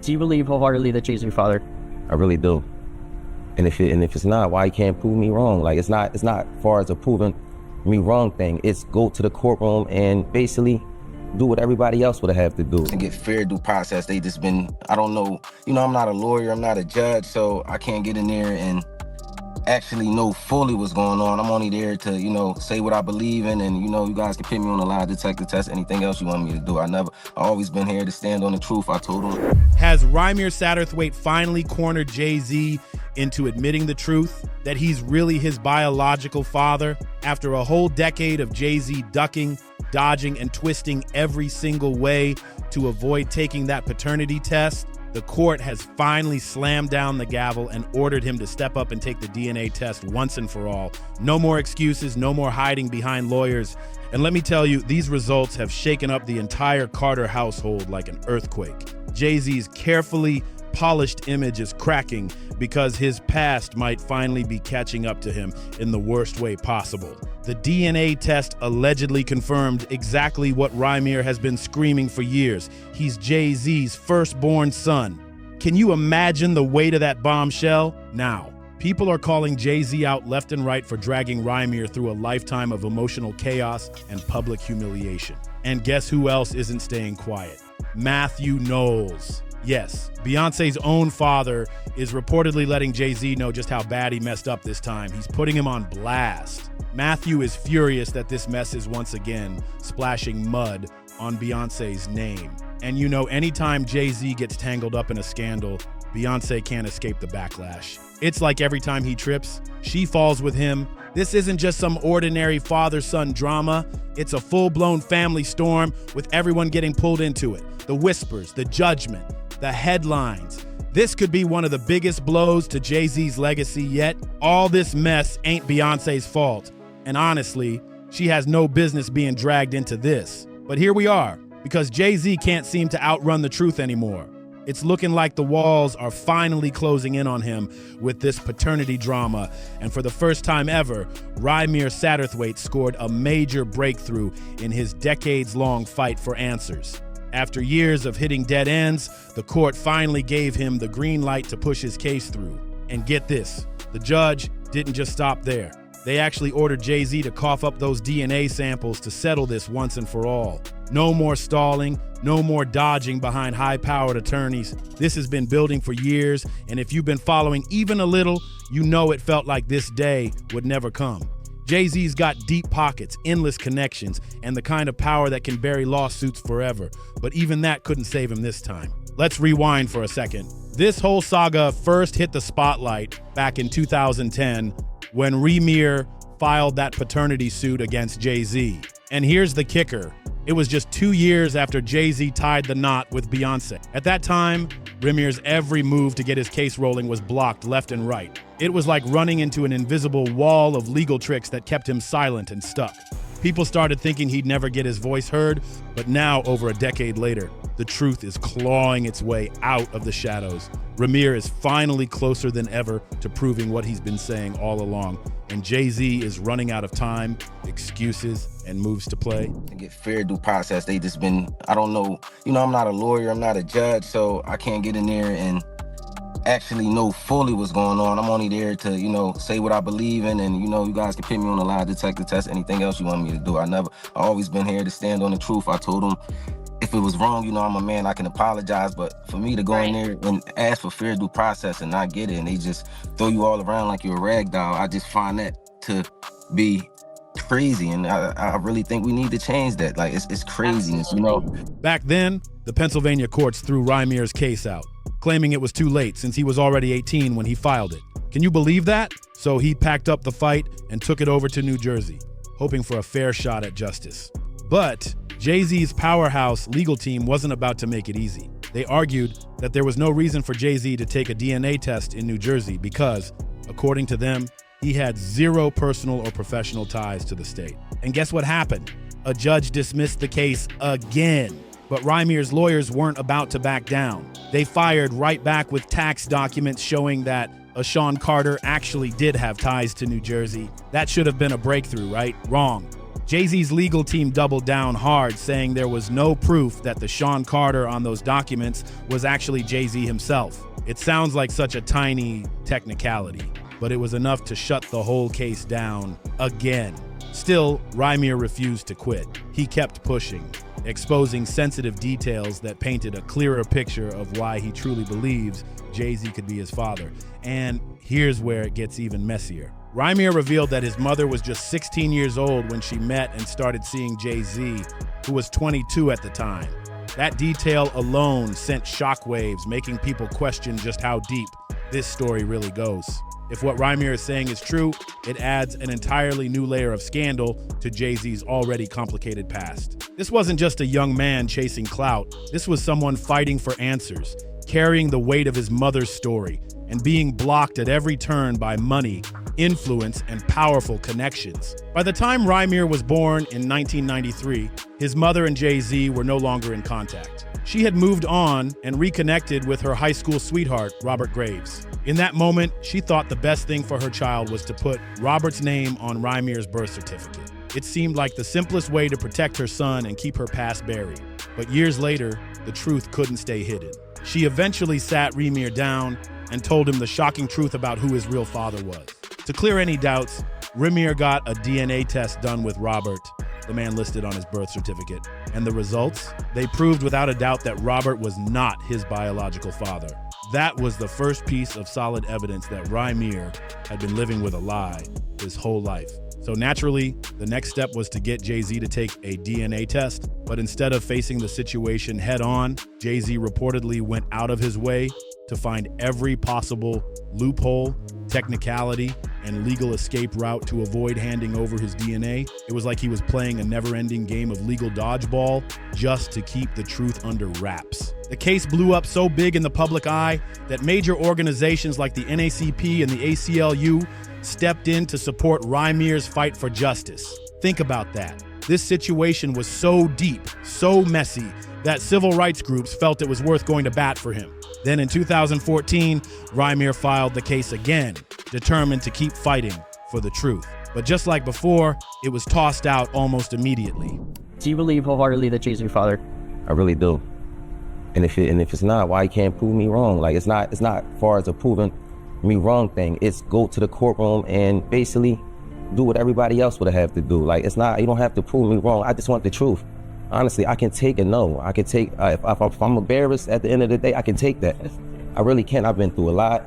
Do you believe wholeheartedly that Jay's your father? I really do. And if it's not, why you can't prove me wrong? Like, it's not far as a proving me wrong thing. It's go to the courtroom and basically do what everybody else would have to do. And get fair due process. They just been, I don't know, I'm not a lawyer, I'm not a judge, so I can't get in there and actually know fully what's going on. I'm only there to, say what I believe in, and you guys can put me on a lie detector test, anything else you want me to do. I always been here to stand on the truth. I told them. Has Rymir Satterthwaite finally cornered Jay-Z into admitting the truth that he's really his biological father after a whole decade of Jay-Z ducking, dodging, and twisting every single way to avoid taking that paternity test? The court has finally slammed down the gavel and ordered him to step up and take the DNA test once and for all. No more excuses, no more hiding behind lawyers. And let me tell you, these results have shaken up the entire Carter household like an earthquake. Jay-Z's carefully polished image is cracking because his past might finally be catching up to him in the worst way possible. The DNA test allegedly confirmed exactly what Rymir has been screaming for years. He's Jay-Z's firstborn son. Can you imagine the weight of that bombshell? Now, people are calling Jay-Z out left and right for dragging Rymir through a lifetime of emotional chaos and public humiliation. And guess who else isn't staying quiet? Matthew Knowles. Yes, Beyoncé's own father is reportedly letting Jay-Z know just how bad he messed up this time. He's putting him on blast. Matthew is furious that this mess is once again splashing mud on Beyoncé's name. And anytime Jay-Z gets tangled up in a scandal, Beyoncé can't escape the backlash. It's like every time he trips, she falls with him. This isn't just some ordinary father-son drama. It's a full-blown family storm with everyone getting pulled into it. The whispers, the judgment, the headlines. This could be one of the biggest blows to Jay-Z's legacy yet. All this mess ain't Beyoncé's fault. And honestly, she has no business being dragged into this. But here we are, because Jay-Z can't seem to outrun the truth anymore. It's looking like the walls are finally closing in on him with this paternity drama. And for the first time ever, Rymir Satterthwaite scored a major breakthrough in his decades-long fight for answers. After years of hitting dead ends, the court finally gave him the green light to push his case through. And get this, the judge didn't just stop there. They actually ordered Jay-Z to cough up those DNA samples to settle this once and for all. No more stalling, no more dodging behind high-powered attorneys. This has been building for years, and if you've been following even a little, you know it felt like this day would never come. Jay-Z's got deep pockets, endless connections, and the kind of power that can bury lawsuits forever. But even that couldn't save him this time. Let's rewind for a second. This whole saga first hit the spotlight back in 2010 when Rymir filed that paternity suit against Jay-Z. And here's the kicker. It was just 2 years after Jay-Z tied the knot with Beyoncé. At that time, Rymir's every move to get his case rolling was blocked left and right. It was like running into an invisible wall of legal tricks that kept him silent and stuck. People started thinking he'd never get his voice heard, but now, over a decade later, the truth is clawing its way out of the shadows. Rymir is finally closer than ever to proving what he's been saying all along. And Jay-Z is running out of time, excuses, and moves to play. To get fair due process, they just been, I don't know, I'm not a lawyer, I'm not a judge, so I can't get in there and actually know fully what's going on. I'm only there to, say what I believe in, and, you guys can put me on a lie detector test, anything else you want me to do. I always been here to stand on the truth. I told them, if it was wrong, I'm a man, I can apologize. But for me to go in there and ask for fair due process and not get it, and they just throw you all around like you're a rag doll, I just find that to be crazy. And I really think we need to change that. Like, it's craziness, Back then, the Pennsylvania courts threw Rymir's case out, claiming it was too late since he was already 18 when he filed it. Can you believe that? So he packed up the fight and took it over to New Jersey, hoping for a fair shot at justice. But Jay-Z's powerhouse legal team wasn't about to make it easy. They argued that there was no reason for Jay-Z to take a DNA test in New Jersey because, according to them, he had zero personal or professional ties to the state. And guess what happened? A judge dismissed the case again. But Rymir's lawyers weren't about to back down. They fired right back with tax documents showing that Sean Carter actually did have ties to New Jersey. That should have been a breakthrough, right? Wrong. Jay-Z's legal team doubled down hard, saying there was no proof that the Sean Carter on those documents was actually Jay-Z himself. It sounds like such a tiny technicality, but it was enough to shut the whole case down again. Still, Rymir refused to quit. He kept pushing, exposing sensitive details that painted a clearer picture of why he truly believes Jay-Z could be his father. And here's where it gets even messier. Rymir revealed that his mother was just 16 years old when she met and started seeing Jay-Z, who was 22 at the time. That detail alone sent shockwaves, making people question just how deep this story really goes. If what Rymir is saying is true, it adds an entirely new layer of scandal to Jay-Z's already complicated past. This wasn't just a young man chasing clout. This was someone fighting for answers, carrying the weight of his mother's story, and being blocked at every turn by money, influence, and powerful connections. By the time Rymir was born in 1993, his mother and Jay-Z were no longer in contact. She had moved on and reconnected with her high school sweetheart, Robert Graves. In that moment, she thought the best thing for her child was to put Robert's name on Rymir's birth certificate. It seemed like the simplest way to protect her son and keep her past buried. But years later, the truth couldn't stay hidden. She eventually sat Rymir down and told him the shocking truth about who his real father was. To clear any doubts, Rymir got a DNA test done with Robert, the man listed on his birth certificate. And the results? They proved without a doubt that Robert was not his biological father. That was the first piece of solid evidence that Rymir had been living with a lie his whole life. So naturally, the next step was to get Jay-Z to take a DNA test, but instead of facing the situation head on, Jay-Z reportedly went out of his way to find every possible loophole, technicality, and legal escape route to avoid handing over his DNA. It was like he was playing a never-ending game of legal dodgeball just to keep the truth under wraps. The case blew up so big in the public eye that major organizations like the NAACP and the ACLU stepped in to support Rymir's fight for justice. Think about that. This situation was so deep, so messy, that civil rights groups felt it was worth going to bat for him. Then in 2014, Rymir filed the case again, determined to keep fighting for the truth. But just like before, it was tossed out almost immediately. Do you believe wholeheartedly that Jay's your father? I really do. And if it's not, why you can't prove me wrong? Like it's not far as a proving me wrong thing. It's go to the courtroom and basically do what everybody else would have to do. Like it's not, you don't have to prove me wrong. I just want the truth. Honestly, I can take a no. I can take, if I'm embarrassed at the end of the day, I can take that. I really can. I've been through a lot,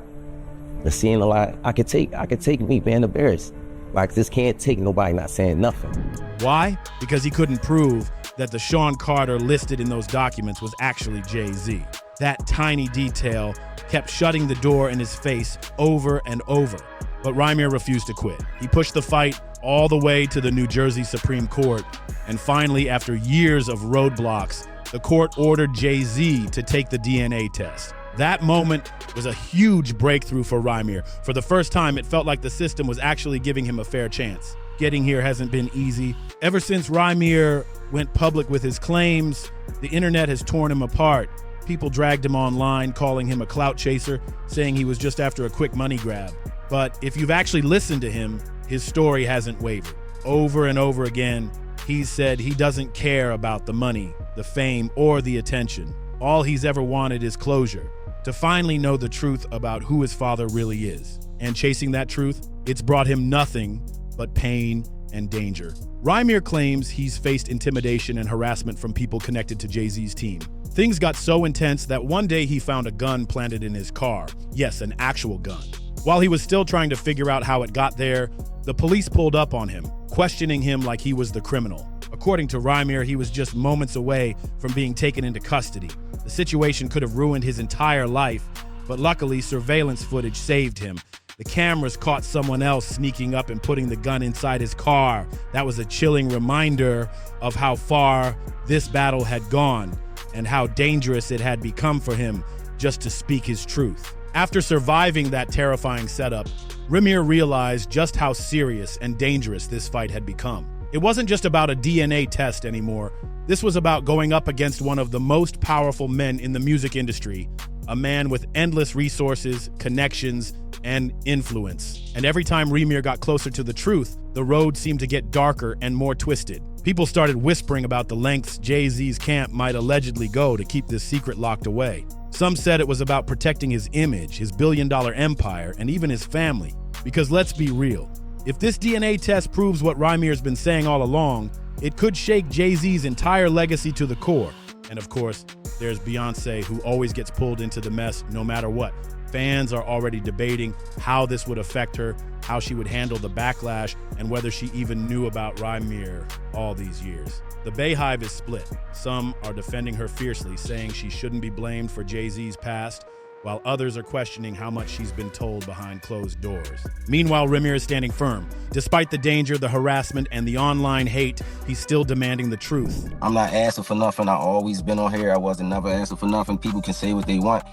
I've seen a lot. I could take me being embarrassed. Like this can't take nobody not saying nothing. Why? Because he couldn't prove that the Sean Carter listed in those documents was actually Jay-Z. That tiny detail kept shutting the door in his face over and over. But Rymir refused to quit. He pushed the fight all the way to the New Jersey Supreme Court. And finally, after years of roadblocks, the court ordered Jay-Z to take the DNA test. That moment was a huge breakthrough for Rymir. For the first time, it felt like the system was actually giving him a fair chance. Getting here hasn't been easy. Ever since Rymir went public with his claims, the internet has torn him apart. People dragged him online, calling him a clout chaser, saying he was just after a quick money grab. But if you've actually listened to him, his story hasn't wavered. Over and over again, he's said he doesn't care about the money, the fame, or the attention. All he's ever wanted is closure, to finally know the truth about who his father really is. And chasing that truth, it's brought him nothing but pain and danger. Rymir claims he's faced intimidation and harassment from people connected to Jay-Z's team. Things got so intense that one day he found a gun planted in his car. Yes, an actual gun. While he was still trying to figure out how it got there, the police pulled up on him, questioning him like he was the criminal. According to Rymir, he was just moments away from being taken into custody. The situation could have ruined his entire life, but luckily surveillance footage saved him. The cameras caught someone else sneaking up and putting the gun inside his car. That was a chilling reminder of how far this battle had gone and how dangerous it had become for him just to speak his truth. After surviving that terrifying setup, Rymir realized just how serious and dangerous this fight had become. It wasn't just about a DNA test anymore. This was about going up against one of the most powerful men in the music industry, a man with endless resources, connections, and influence. And every time Rhaenyra got closer to the truth, the road seemed to get darker and more twisted. People started whispering about the lengths Jay-Z's camp might allegedly go to keep this secret locked away. Some said it was about protecting his image, his billion-dollar empire, and even his family. Because let's be real, if this DNA test proves what Rhaenyra's been saying all along, it could shake Jay-Z's entire legacy to the core. And of course, there's Beyoncé, who always gets pulled into the mess no matter what. Fans are already debating how this would affect her, how she would handle the backlash, and whether she even knew about Rhaenyra all these years. The Bayhive is split. Some are defending her fiercely, saying she shouldn't be blamed for Jay-Z's past, while others are questioning how much she's been told behind closed doors. Meanwhile, Rhaenyra is standing firm. Despite the danger, the harassment, and the online hate, he's still demanding the truth. I'm not asking for nothing. I always been on here. I wasn't never asking for nothing. People can say what they want.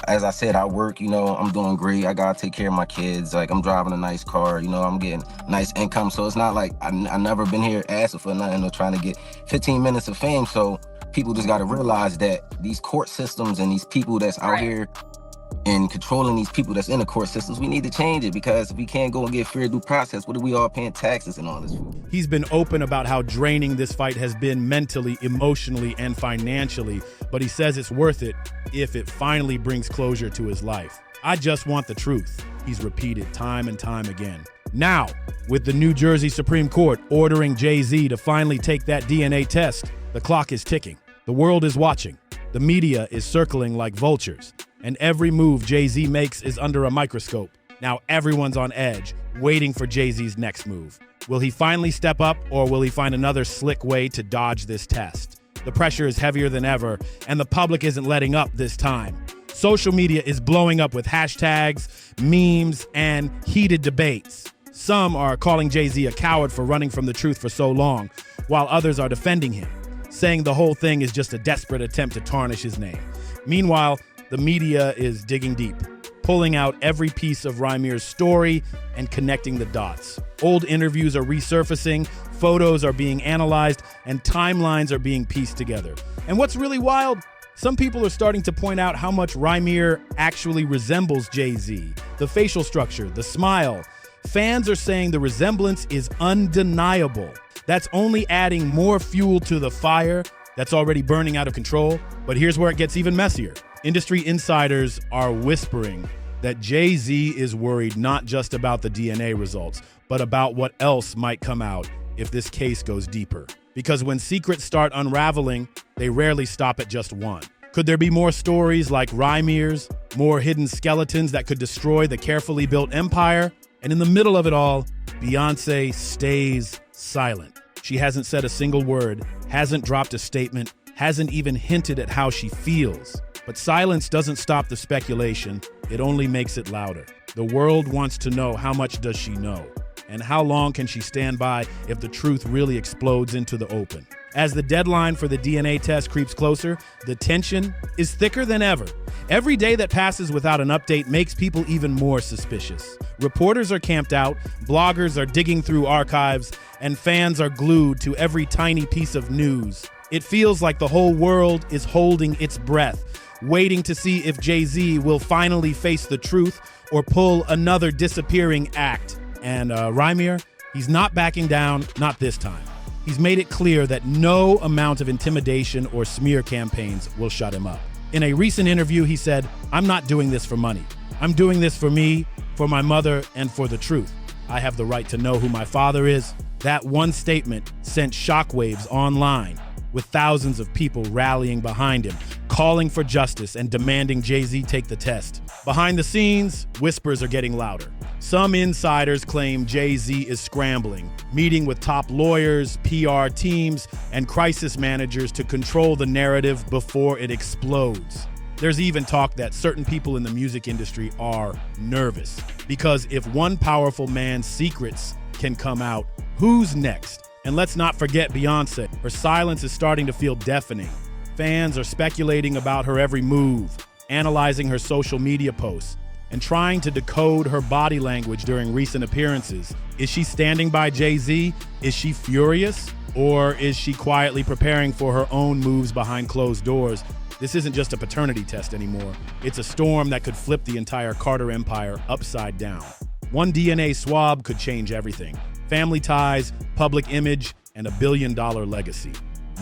As I said, I work, I'm doing great. I gotta take care of my kids. Like, I'm driving a nice car, I'm getting nice income. So it's not like I never been here asking for nothing or trying to get 15 minutes of fame. So people just gotta realize that these court systems and these people that's out here and controlling these people that's in the court systems, we need to change it, because we can't go and get fair due process. What are we all paying taxes and all this for? He's been open about how draining this fight has been mentally, emotionally, and financially, but he says it's worth it if it finally brings closure to his life. I just want the truth, he's repeated time and time again. Now, with the New Jersey Supreme Court ordering Jay-Z to finally take that DNA test, the clock is ticking. The world is watching. The media is circling like vultures. And every move Jay-Z makes is under a microscope. Now everyone's on edge, waiting for Jay-Z's next move. Will he finally step up, or will he find another slick way to dodge this test? The pressure is heavier than ever, and the public isn't letting up this time. Social media is blowing up with hashtags, memes, and heated debates. Some are calling Jay-Z a coward for running from the truth for so long, while others are defending him, saying the whole thing is just a desperate attempt to tarnish his name. Meanwhile, the media is digging deep, pulling out every piece of Rhaenyra's story and connecting the dots. Old interviews are resurfacing, photos are being analyzed, and timelines are being pieced together. And what's really wild? Some people are starting to point out how much Rhaenyra actually resembles Jay-Z. The facial structure, the smile. Fans are saying the resemblance is undeniable. That's only adding more fuel to the fire that's already burning out of control. But here's where it gets even messier. Industry insiders are whispering that Jay-Z is worried not just about the DNA results, but about what else might come out if this case goes deeper. Because when secrets start unraveling, they rarely stop at just one. Could there be more stories like Rhaenyra's, more hidden skeletons that could destroy the carefully built empire? And in the middle of it all, Beyoncé stays silent. She hasn't said a single word, hasn't dropped a statement, hasn't even hinted at how she feels. But silence doesn't stop the speculation, it only makes it louder. The world wants to know, how much does she know? And how long can she stand by if the truth really explodes into the open? As the deadline for the DNA test creeps closer, the tension is thicker than ever. Every day that passes without an update makes people even more suspicious. Reporters are camped out, bloggers are digging through archives, and fans are glued to every tiny piece of news. It feels like the whole world is holding its breath, waiting to see if Jay-Z will finally face the truth or pull another disappearing act. And Rhaenyra, he's not backing down, not this time. He's made it clear that no amount of intimidation or smear campaigns will shut him up. In a recent interview, he said, "I'm not doing this for money. I'm doing this for me, for my mother, and for the truth. I have the right to know who my father is." That one statement sent shockwaves online, with thousands of people rallying behind him, calling for justice and demanding Jay-Z take the test. Behind the scenes, whispers are getting louder. Some insiders claim Jay-Z is scrambling, meeting with top lawyers, PR teams, and crisis managers to control the narrative before it explodes. There's even talk that certain people in the music industry are nervous, because if one powerful man's secrets can come out, who's next? And let's not forget Beyoncé. Her silence is starting to feel deafening. Fans are speculating about her every move, analyzing her social media posts, and trying to decode her body language during recent appearances. Is she standing by Jay-Z? Is she furious? Or is she quietly preparing for her own moves behind closed doors? This isn't just a paternity test anymore. It's a storm that could flip the entire Carter empire upside down. One DNA swab could change everything. Family ties, public image, and a billion-dollar legacy.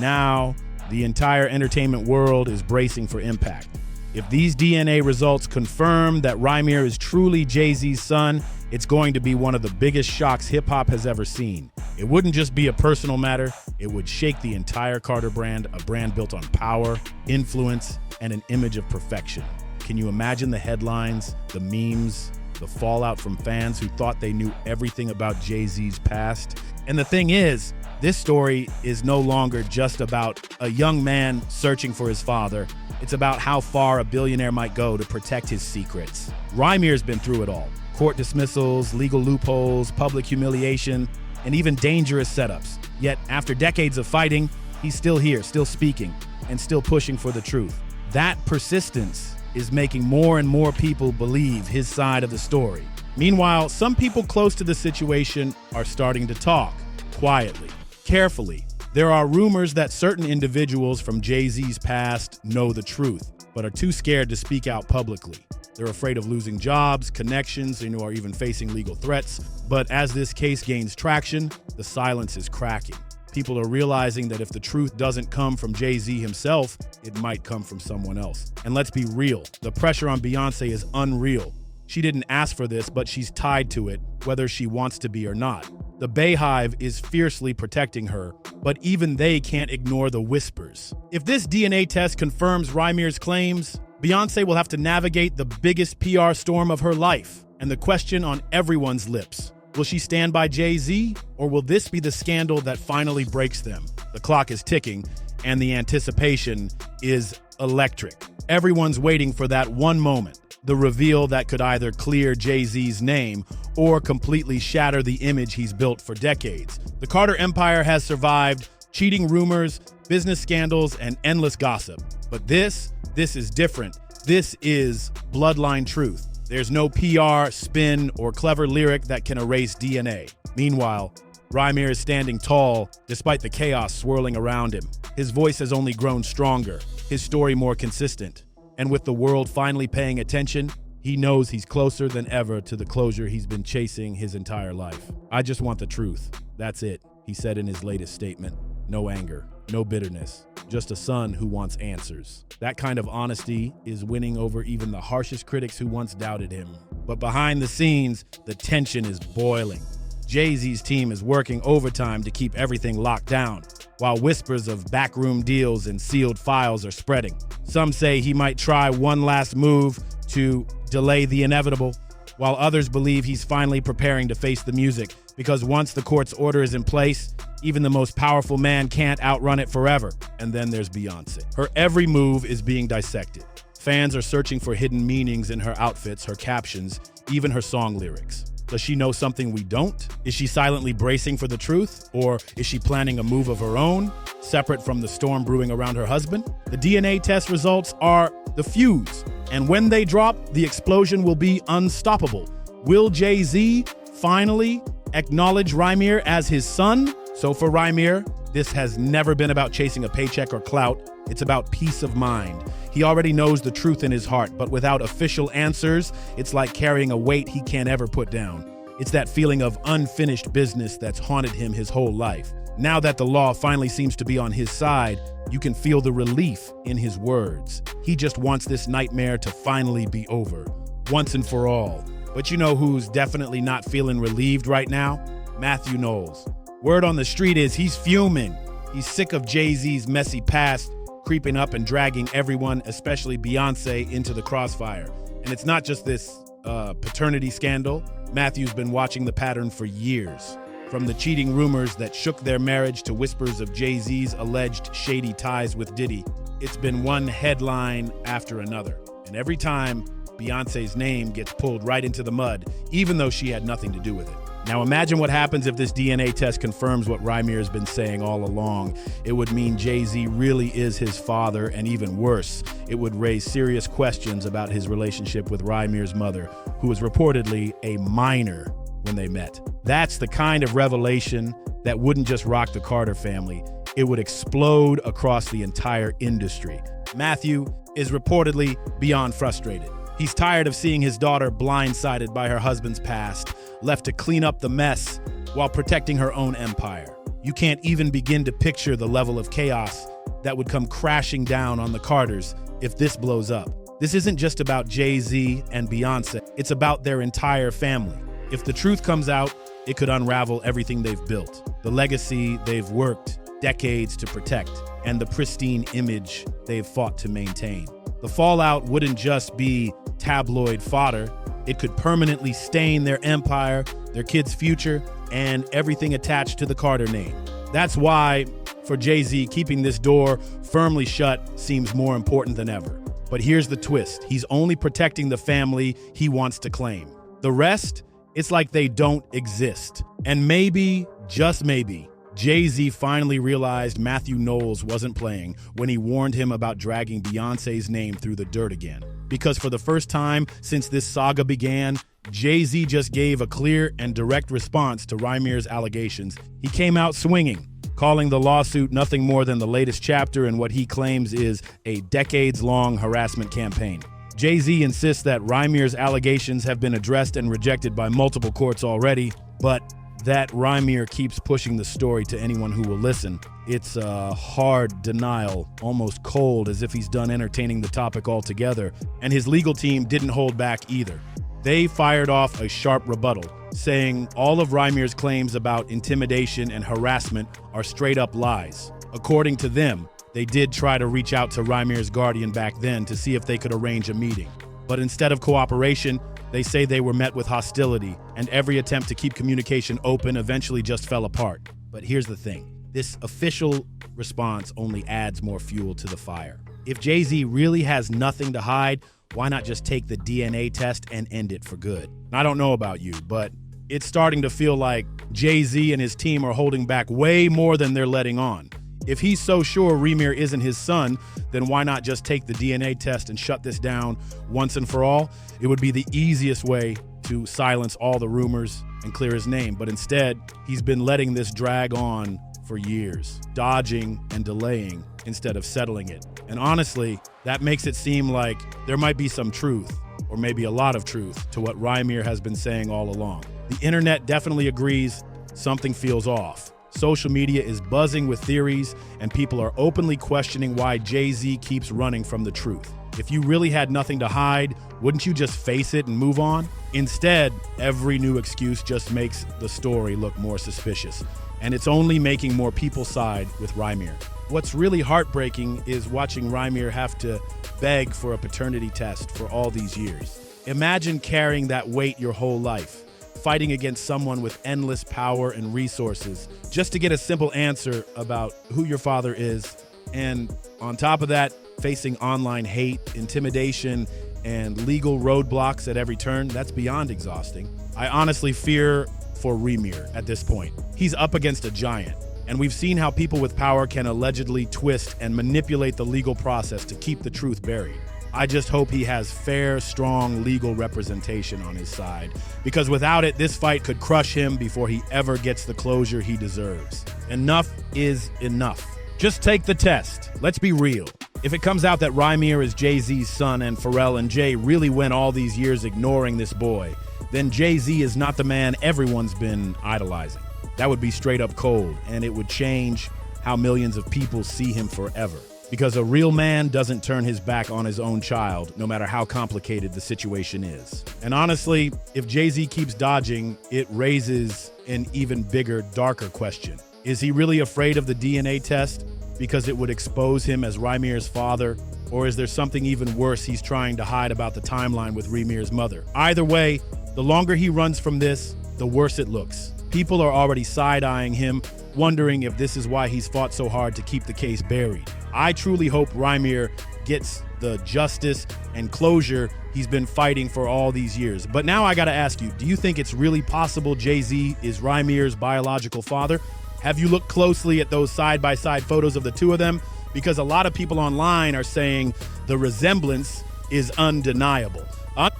Now, the entire entertainment world is bracing for impact. If these DNA results confirm that Rymir is truly Jay-Z's son, it's going to be one of the biggest shocks hip-hop has ever seen. It wouldn't just be a personal matter, it would shake the entire Carter brand, a brand built on power, influence, and an image of perfection. Can you imagine the headlines, the memes, the fallout from fans who thought they knew everything about Jay-Z's past? And the thing is, this story is no longer just about a young man searching for his father. It's about how far a billionaire might go to protect his secrets. Rymir's been through it all. Court dismissals, legal loopholes, public humiliation, and even dangerous setups. Yet, after decades of fighting, he's still here, still speaking, and still pushing for the truth. That persistence is making more and more people believe his side of the story. Meanwhile, some people close to the situation are starting to talk, quietly, carefully. There are rumors that certain individuals from Jay-Z's past know the truth, but are too scared to speak out publicly. They're afraid of losing jobs, connections, or even facing legal threats. But as this case gains traction, the silence is cracking. People are realizing that if the truth doesn't come from Jay-Z himself, it might come from someone else. And let's be real, the pressure on Beyoncé is unreal. She didn't ask for this, but she's tied to it, whether she wants to be or not. The Bayhive is fiercely protecting her, but even they can't ignore the whispers. If this DNA test confirms Rymir's claims, Beyoncé will have to navigate the biggest PR storm of her life. And the question on everyone's lips, will she stand by Jay-Z, or will this be the scandal that finally breaks them? The clock is ticking, and the anticipation is electric. Everyone's waiting for that one moment, the reveal that could either clear Jay-Z's name or completely shatter the image he's built for decades. The Carter empire has survived cheating rumors, business scandals, and endless gossip. But this is different. This is bloodline truth. There's no PR, spin, or clever lyric that can erase DNA. Meanwhile, Rymir is standing tall despite the chaos swirling around him. His voice has only grown stronger, his story more consistent. And with the world finally paying attention, he knows he's closer than ever to the closure he's been chasing his entire life. I just want the truth. That's it, he said in his latest statement. No anger, no bitterness, just a son who wants answers. That kind of honesty is winning over even the harshest critics who once doubted him. But behind the scenes, the tension is boiling. Jay-Z's team is working overtime to keep everything locked down, while whispers of backroom deals and sealed files are spreading. Some say he might try one last move to delay the inevitable, while others believe he's finally preparing to face the music, because once the court's order is in place, even the most powerful man can't outrun it forever. And then there's Beyoncé. Her every move is being dissected. Fans are searching for hidden meanings in her outfits, her captions, even her song lyrics. Does she know something we don't? Is she silently bracing for the truth? Or is she planning a move of her own, separate from the storm brewing around her husband? The DNA test results are the fuse, and when they drop, the explosion will be unstoppable. Will Jay-Z finally acknowledge Rymir as his son? So for Rymir, this has never been about chasing a paycheck or clout. It's about peace of mind. He already knows the truth in his heart, but without official answers, it's like carrying a weight he can't ever put down. It's that feeling of unfinished business that's haunted him his whole life. Now that the law finally seems to be on his side, you can feel the relief in his words. He just wants this nightmare to finally be over, once and for all. But you know who's definitely not feeling relieved right now? Matthew Knowles. Word on the street is he's fuming. He's sick of Jay-Z's messy past creeping up and dragging everyone, especially Beyoncé, into the crossfire. And it's not just this paternity scandal. Matthew's been watching the pattern for years. From the cheating rumors that shook their marriage to whispers of Jay-Z's alleged shady ties with Diddy, it's been one headline after another. And every time, Beyoncé's name gets pulled right into the mud, even though she had nothing to do with it. Now imagine what happens if this DNA test confirms what Rymir has been saying all along. It would mean Jay-Z really is his father, and even worse, it would raise serious questions about his relationship with Rymir's mother, who was reportedly a minor when they met. That's the kind of revelation that wouldn't just rock the Carter family, it would explode across the entire industry. Matthew is reportedly beyond frustrated. He's tired of seeing his daughter blindsided by her husband's past, left to clean up the mess while protecting her own empire. You can't even begin to picture the level of chaos that would come crashing down on the Carters if this blows up. This isn't just about Jay Z and Beyoncé, it's about their entire family. If the truth comes out, it could unravel everything they've built, the legacy they've worked decades to protect, and the pristine image they've fought to maintain. The fallout wouldn't just be tabloid fodder, it could permanently stain their empire, their kids' future, and everything attached to the Carter name. That's why, for Jay-Z, keeping this door firmly shut seems more important than ever. But here's the twist. He's only protecting the family he wants to claim. The rest, it's like they don't exist. And maybe, just maybe, Jay-Z finally realized Matthew Knowles wasn't playing when he warned him about dragging Beyoncé's name through the dirt again. Because for the first time since this saga began, Jay-Z just gave a clear and direct response to Rymir's allegations. He came out swinging, calling the lawsuit nothing more than the latest chapter in what he claims is a decades-long harassment campaign. Jay-Z insists that Rymir's allegations have been addressed and rejected by multiple courts already, but that Rymir keeps pushing the story to anyone who will listen. It's a hard denial, almost cold, as if he's done entertaining the topic altogether, and his legal team didn't hold back either. They fired off a sharp rebuttal, saying all of Rymir's claims about intimidation and harassment are straight-up lies. According to them, they did try to reach out to Rymir's guardian back then to see if they could arrange a meeting. But instead of cooperation, they say they were met with hostility, and every attempt to keep communication open eventually just fell apart. But here's the thing. This official response only adds more fuel to the fire. If Jay-Z really has nothing to hide, why not just take the DNA test and end it for good? I don't know about you, but it's starting to feel like Jay-Z and his team are holding back way more than they're letting on. If he's so sure Rymir isn't his son, then why not just take the DNA test and shut this down once and for all? It would be the easiest way to silence all the rumors and clear his name. But instead, he's been letting this drag on for years, dodging and delaying instead of settling it. And honestly, that makes it seem like there might be some truth, or maybe a lot of truth, to what Rymir has been saying all along. The internet definitely agrees something feels off. Social media is buzzing with theories, and people are openly questioning why Jay-Z keeps running from the truth. If you really had nothing to hide, wouldn't you just face it and move on? Instead, every new excuse just makes the story look more suspicious, and it's only making more people side with Rymir. What's really heartbreaking is watching Rymir have to beg for a paternity test for all these years. Imagine carrying that weight your whole life, fighting against someone with endless power and resources just to get a simple answer about who your father is. And on top of that, facing online hate, intimidation, and legal roadblocks at every turn. That's beyond exhausting. I honestly fear for Rymir at this point. He's up against a giant, and we've seen how people with power can allegedly twist and manipulate the legal process to keep the truth buried. I just hope he has fair, strong legal representation on his side, because without it, this fight could crush him before he ever gets the closure he deserves. Enough is enough. Just take the test. Let's be real. If it comes out that Rymir is Jay-Z's son and Pharrell and Jay really went all these years ignoring this boy, then Jay-Z is not the man everyone's been idolizing. That would be straight up cold, and it would change how millions of people see him forever. Because a real man doesn't turn his back on his own child, no matter how complicated the situation is. And honestly, if Jay-Z keeps dodging, it raises an even bigger, darker question. Is he really afraid of the DNA test because it would expose him as Rymir's father? Or is there something even worse he's trying to hide about the timeline with Rymir's mother? Either way, the longer he runs from this, the worse it looks. People are already side-eyeing him, wondering if this is why he's fought so hard to keep the case buried. I truly hope Rymir gets the justice and closure he's been fighting for all these years. But now I gotta ask you, do you think it's really possible Jay-Z is Rymir's biological father? Have you looked closely at those side-by-side photos of the two of them? Because a lot of people online are saying the resemblance is undeniable.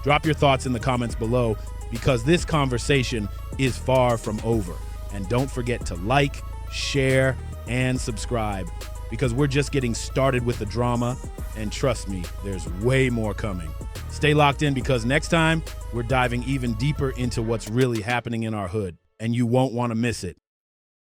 Drop your thoughts in the comments below, because this conversation is far from over. And don't forget to like, share, and subscribe. because we're just getting started with the drama, and trust me, there's way more coming. Stay locked in, because next time we're diving even deeper into what's really happening in our hood, and you won't want to miss it.